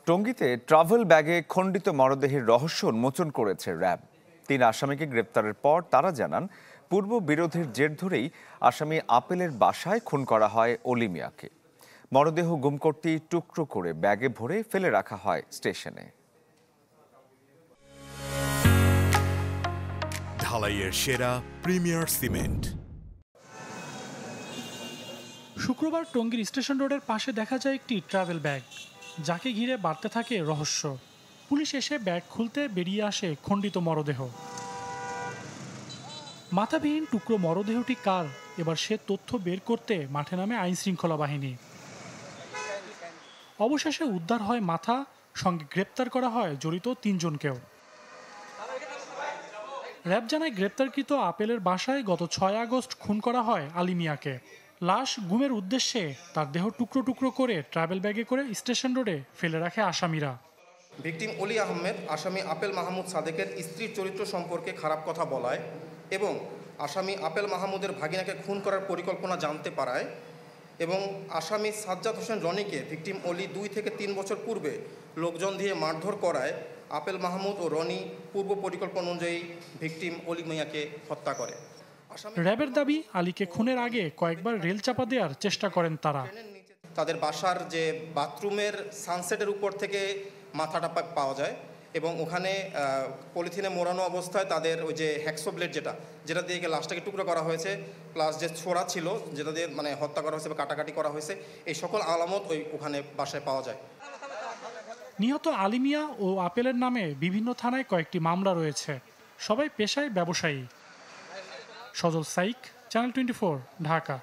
টঙ্গীতে travel ব্যাগে খণ্ডিত মরদেহের রহস্য উন্মোচন করেছে র্যাব। ৩ আসামিকে গ্রেপ্তারের পর তারা জানান, পূর্ব বিরোধের জের ধরেই আসামি আপেলের বাসায় খুন করা হয় অলি মিয়াকে। মরদেহ গুম করতেই টুকরো করে ব্যাগে ভরে ফেলে রাখা হয় স্টেশনে। ঢালাইয়ের সেরা প্রিমিয়ার সিমেন্ট। শুক্রবার টঙ্গীর স্টেশন রোডের পাশে দেখা যায় একটি ট্রাভেল ব্যাগ, যাকে ঘিরে বাড়তে থাকে রহস্য। পুলিশ এসে ব্যাগ খুলতে বেরিয়ে আসে খণ্ডিত মরদেহ। মাথাবিহীন টুকরো মরদেহটি কার, এবার সে তথ্য বের করতে মাঠে নামে আইন শৃঙ্খলা বাহিনী। অবশেষে উদ্ধার হয় মাথা, সঙ্গে গ্রেপ্তার করা হয় জড়িত ৩ জনকেও। র্যাব জানায়, গ্রেপ্তারকৃত আপেলের বাসায় গত ৬ আগস্ট খুন করা হয় আলী মিয়াকে। লাশ গুমের উদ্দেশ্যে তার দেহ টুকরো টুকরো করে ট্রাভেল ব্যাগে করে স্টেশন রোডে ফেলে রাখে আসামিরা। ভিকটিম অলি আহমেদ আসামি আপেল মাহমুদ সাদেকের স্ত্রীর চরিত্র সম্পর্কে খারাপ কথা বলায় এবং আসামি আপেল মাহমুদের ভাগিনাকে খুন করার পরিকল্পনা জানতে পারায় এবং আসামি সাজ্জাদ হোসেন রনিকে ভিকটিম অলি 2 থেকে 3 বছর পূর্বে লোকজন দিয়ে মারধর করায় আপেল মাহমুদ ও রনি পূর্ব পরিকল্পনা অনুযায়ী ভিকটিম অলি মিয়াকে হত্যা করে। র্যাবের দাবি, আলীকে খুনের আগে কয়েকবার রেল চাপা দেওয়ার চেষ্টা করেন তারা। তাদের বাসার যে বাথরুমের সানসেটের উপর থেকে মাথাটা পাওয়া যায় এবং ওখানে পলিথিনে মোড়ানো অবস্থায় তাদের ওই যে হ্যাকসো ব্লেড যেটা দিয়ে লাশটাকে টুকরো করা হয়েছে, প্লাস যে ছোরা ছিল যেটা দিয়ে হত্যা করা হয়েছে বা কাটাকাটি করা হয়েছে, এই সকল আলামত ওখানে বাসায় পাওয়া যায়। নিহত আলী মিয়া ও আপেলের নামে বিভিন্ন থানায় কয়েকটি মামলা রয়েছে। সবাই পেশায় ব্যবসায়ী। সজল সাইক, চ্যানেল 24, ঢাকা।